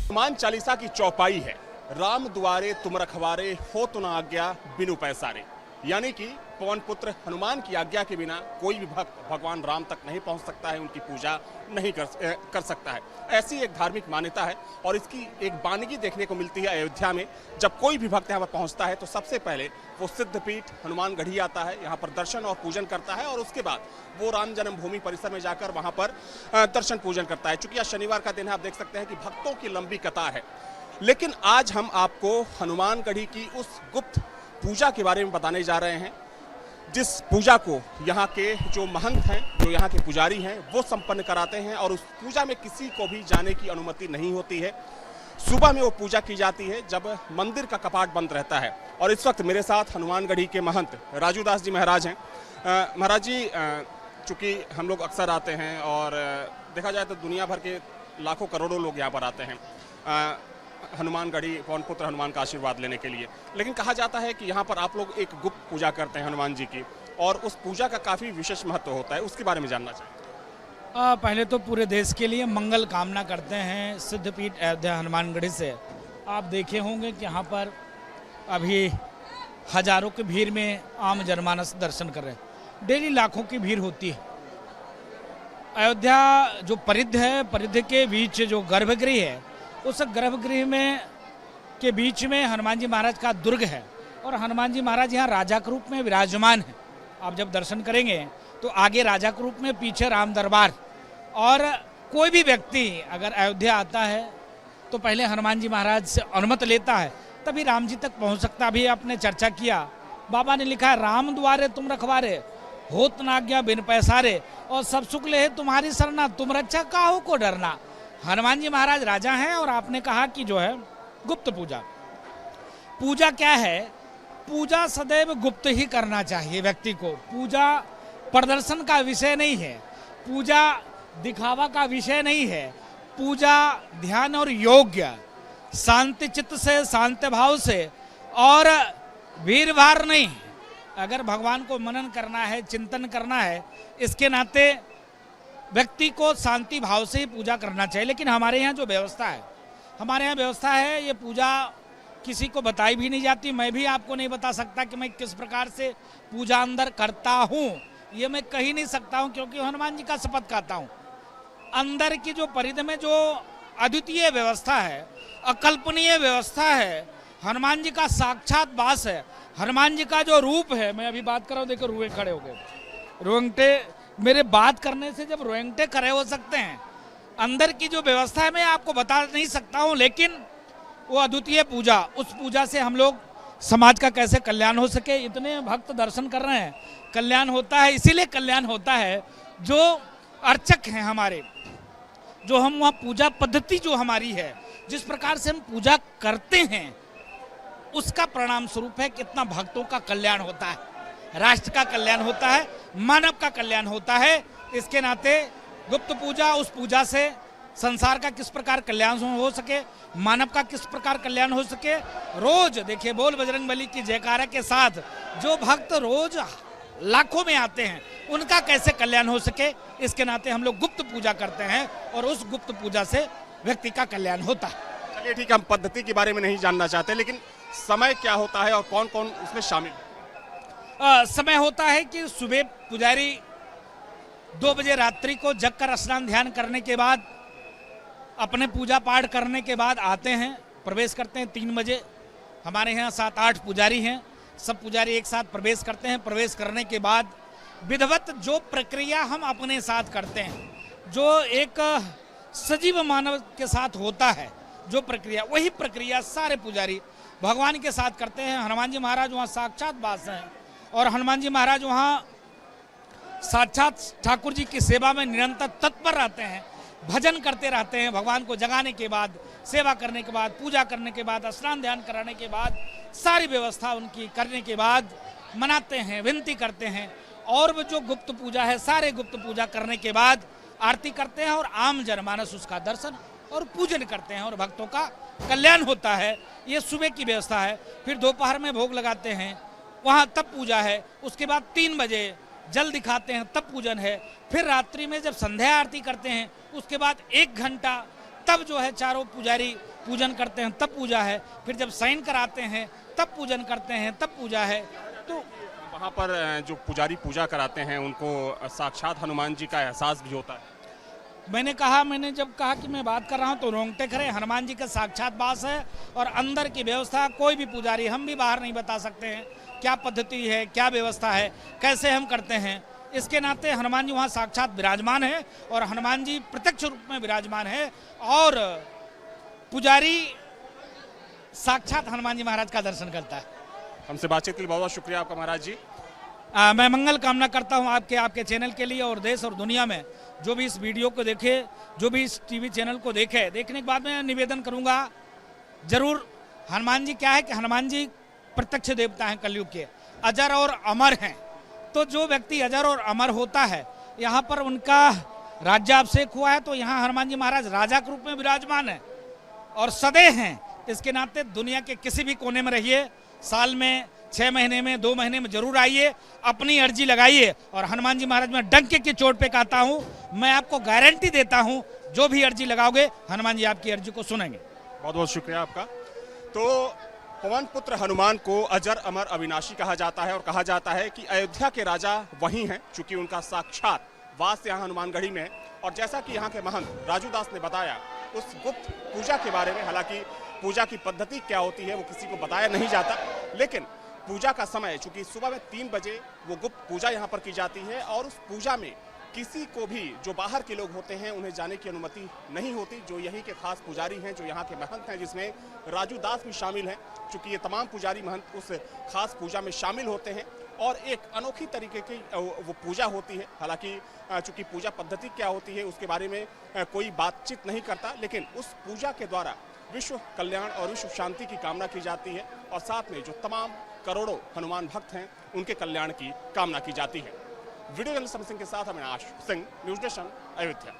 हनुमान चालीसा की चौपाई है, राम दुआरे तुम रखवारे, हो तो ना आज्ञा बिनु पैसारे। यानी कि पवन पुत्र हनुमान की आज्ञा के बिना कोई भी भक्त भगवान राम तक नहीं पहुंच सकता है, उनकी पूजा नहीं कर सकता है। ऐसी एक धार्मिक मान्यता है और इसकी एक बानगी देखने को मिलती है अयोध्या में। जब कोई भी भक्त यहाँ पर पहुंचता है तो सबसे पहले वो सिद्धपीठ हनुमानगढ़ी आता है, यहाँ पर दर्शन और पूजन करता है और उसके बाद वो राम जन्मभूमि परिसर में जाकर वहाँ पर दर्शन पूजन करता है। चूंकि आज शनिवार का दिन है, आप देख सकते हैं कि भक्तों की लंबी कतार है। लेकिन आज हम आपको हनुमानगढ़ी की उस गुप्त पूजा के बारे में बताने जा रहे हैं, जिस पूजा को यहाँ के जो महंत हैं, जो यहाँ के पुजारी हैं, वो संपन्न कराते हैं और उस पूजा में किसी को भी जाने की अनुमति नहीं होती है। सुबह में वो पूजा की जाती है जब मंदिर का कपाट बंद रहता है। और इस वक्त मेरे साथ हनुमानगढ़ी के महंत राजूदास जी महाराज हैं। महाराज जी, चूँकि हम लोग अक्सर आते हैं और देखा जाए तो दुनिया भर के लाखों करोड़ों लोग यहाँ पर आते हैं हनुमानगढ़ी पवन पुत्र हनुमान का आशीर्वाद लेने के लिए, लेकिन कहा जाता है कि यहाँ पर आप लोग एक गुप्त पूजा करते हैं हनुमान जी की, और उस पूजा का काफ़ी विशेष महत्व होता है, उसके बारे में जानना चाहिए। पहले तो पूरे देश के लिए मंगल कामना करते हैं सिद्धपीठ अयोध्या हनुमानगढ़ी से। आप देखे होंगे कि यहाँ पर अभी हजारों की भीड़ में आम जनमानस दर्शन कर रहे हैं। डेली लाखों की भीड़ होती है। अयोध्या जो परिध है, परिध के बीच जो गर्भगृह है, उस गर्भगृह में के बीच में हनुमान जी महाराज का दुर्ग है और हनुमान जी महाराज यहाँ राजा के रूप में विराजमान है। आप जब दर्शन करेंगे तो आगे राजा के रूप में, पीछे राम दरबार। और कोई भी व्यक्ति अगर अयोध्या आता है तो पहले हनुमान जी महाराज से अनुमति लेता है, तभी राम जी तक पहुँच सकता। अभी आपने चर्चा किया, बाबा ने लिखा है, राम द्वारे तुम रखवारे, होत न आज्ञा बिन पैसारे, और सब सुख ले तुम्हारी सरना, तुम रक्षा काहू को डरना। हनुमान जी महाराज राजा हैं। और आपने कहा कि जो है गुप्त पूजा, पूजा क्या है? पूजा सदैव गुप्त ही करना चाहिए व्यक्ति को। पूजा प्रदर्शन का विषय नहीं है, पूजा दिखावा का विषय नहीं है। पूजा ध्यान और योग्य, शांति चित्त से, शांत भाव से, और भीड़ भाड़ नहीं। अगर भगवान को मनन करना है, चिंतन करना है, इसके नाते व्यक्ति को शांति भाव से ही पूजा करना चाहिए। लेकिन हमारे यहाँ जो व्यवस्था है, ये पूजा किसी को बताई भी नहीं जाती। मैं भी आपको नहीं बता सकता कि मैं किस प्रकार से पूजा अंदर करता हूँ, ये मैं कही नहीं सकता हूँ, क्योंकि हनुमान जी का शपथ खाता हूँ। अंदर की जो परिधि में जो अद्वितीय व्यवस्था है, अकल्पनीय व्यवस्था है, हनुमान जी का साक्षात वास है, हनुमान जी का जो रूप है। मैं अभी बात कर रहा हूँ, देखो रुए खड़े हो गए, रोंगटे मेरे बात करने से जब रोंगटे खड़े हो सकते हैं। अंदर की जो व्यवस्था है मैं आपको बता नहीं सकता हूं, लेकिन वो अद्वितीय पूजा, उस पूजा से हम लोग समाज का कैसे कल्याण हो सके। इतने भक्त दर्शन कर रहे हैं, कल्याण होता है। इसीलिए कल्याण होता है जो अर्चक हैं हमारे, जो हम वहाँ पूजा पद्धति जो हमारी है, जिस प्रकार से हम पूजा करते हैं, उसका परिणाम स्वरूप है कितना भक्तों का कल्याण होता है, राष्ट्र का कल्याण होता है, मानव का कल्याण होता है। इसके नाते गुप्त पूजा, उस पूजा से संसार का किस प्रकार कल्याण हो सके, मानव का किस प्रकार कल्याण हो सके। रोज देखिए, बोल बजरंगबली की जयकारा के साथ जो भक्त रोज लाखों में आते हैं, उनका कैसे कल्याण हो सके, इसके नाते हम लोग गुप्त पूजा करते हैं और उस गुप्त पूजा से व्यक्ति का कल्याण होता है। चलिए ठीक है, हम पद्धति के बारे में नहीं जानना चाहते, लेकिन समय क्या होता है और कौन कौन उसमें शामिल है? समय होता है कि सुबह पुजारी 2 बजे रात्रि को जग कर स्नान ध्यान करने के बाद, अपने पूजा पाठ करने के बाद आते हैं, प्रवेश करते हैं 3 बजे। हमारे यहाँ 7-8 पुजारी हैं, सब पुजारी एक साथ प्रवेश करते हैं। प्रवेश करने के बाद विधिवत जो प्रक्रिया हम अपने साथ करते हैं, जो एक सजीव मानव के साथ होता है जो प्रक्रिया, वही प्रक्रिया सारे पुजारी भगवान के साथ करते हैं। हनुमान जी महाराज वहाँ साक्षात वास हैं और हनुमान जी महाराज वहाँ साक्षात ठाकुर जी की सेवा में निरंतर तत्पर रहते हैं, भजन करते रहते हैं। भगवान को जगाने के बाद, सेवा करने के बाद, पूजा करने के बाद, स्नान ध्यान कराने के बाद, सारी व्यवस्था उनकी करने के बाद मनाते हैं, विनती करते हैं। और वो जो गुप्त पूजा है, सारे गुप्त पूजा करने के बाद आरती करते हैं और आम जनमानस उसका दर्शन और पूजन करते हैं और भक्तों का कल्याण होता है। ये सुबह की व्यवस्था है। फिर दोपहर में भोग लगाते हैं, वहाँ तब पूजा है। उसके बाद 3 बजे जल दिखाते हैं, तब पूजन है। फिर रात्रि में जब संध्या आरती करते हैं, उसके बाद 1 घंटा तब जो है चारों पुजारी पूजन करते हैं तब पूजा है, फिर जब साइन कराते हैं तब पूजन करते हैं तब पूजा है। तो वहाँ पर जो पुजारी पूजा कराते हैं उनको साक्षात हनुमान जी का एहसास भी होता है। मैंने जब कहा कि मैं बात कर रहा हूं तो रोंगटे खड़े। हनुमान जी का साक्षात वास है और अंदर की व्यवस्था कोई भी पुजारी, हम भी बाहर नहीं बता सकते हैं क्या पद्धति है, क्या व्यवस्था है, कैसे हम करते हैं। इसके नाते हनुमान जी वहाँ साक्षात विराजमान है और हनुमान जी प्रत्यक्ष रूप में विराजमान है और पुजारी साक्षात हनुमान जी महाराज का दर्शन करता है। हमसे बातचीत के लिए बहुत बहुत शुक्रिया आपका महाराज जी। मैं मंगल कामना करता हूं आपके चैनल के लिए और देश और दुनिया में जो भी इस वीडियो को देखे, जो भी इस टीवी चैनल को देखे, देखने के बाद मैं निवेदन करूंगा जरूर। हनुमान जी क्या है कि हनुमान जी प्रत्यक्ष देवता हैं, कलयुग के अजर और अमर हैं। तो जो व्यक्ति अजर और अमर होता है, यहाँ पर उनका राज्याभिषेक हुआ है तो यहाँ हनुमान जी महाराज राजा के रूप में विराजमान है और सदैव हैं। इसके नाते दुनिया के किसी भी कोने में रहिए, साल में 6 महीने में 2 महीने में जरूर आइए, अपनी अर्जी लगाइए और हनुमान जी महाराज में डंके की चोट पे कहता हूँ, मैं आपको गारंटी देता हूँ जो भी अर्जी लगाओगे हनुमान जी आपकी अर्जी को सुनेंगे। बहुत बहुत शुक्रिया आपका। तो पवन पुत्र हनुमान को अजर अमर अविनाशी कहा जाता है और कहा जाता है कि अयोध्या के राजा वही हैं, चूंकि उनका साक्षात वास यहाँ हनुमानगढ़ी में। और जैसा कि यहाँ के महंत राजू दास ने बताया उस गुप्त पूजा के बारे में, हालांकि पूजा की पद्धति क्या होती है वो किसी को बताया नहीं जाता, लेकिन पूजा का समय चूंकि सुबह में 3 बजे वो गुप्त पूजा यहाँ पर की जाती है और उस पूजा में किसी को भी, जो बाहर के लोग होते हैं, उन्हें जाने की अनुमति नहीं होती। जो यहीं के खास पुजारी हैं, जो यहाँ के महंत हैं, जिसमें राजू दास भी शामिल हैं, चूंकि ये तमाम पुजारी महंत उस खास पूजा में शामिल होते हैं और एक अनोखी तरीके की वो पूजा होती है। हालांकि चूंकि पूजा पद्धति क्या होती है उसके बारे में कोई बातचीत नहीं करता, लेकिन उस पूजा के द्वारा विश्व कल्याण और विश्व शांति की कामना की जाती है और साथ में जो तमाम करोड़ों हनुमान भक्त हैं उनके कल्याण की कामना की जाती है। वीडियो जर्नलिस्ट समर सिंह के साथ अविनाश सिंह, न्यूज़ नेशन, अयोध्या।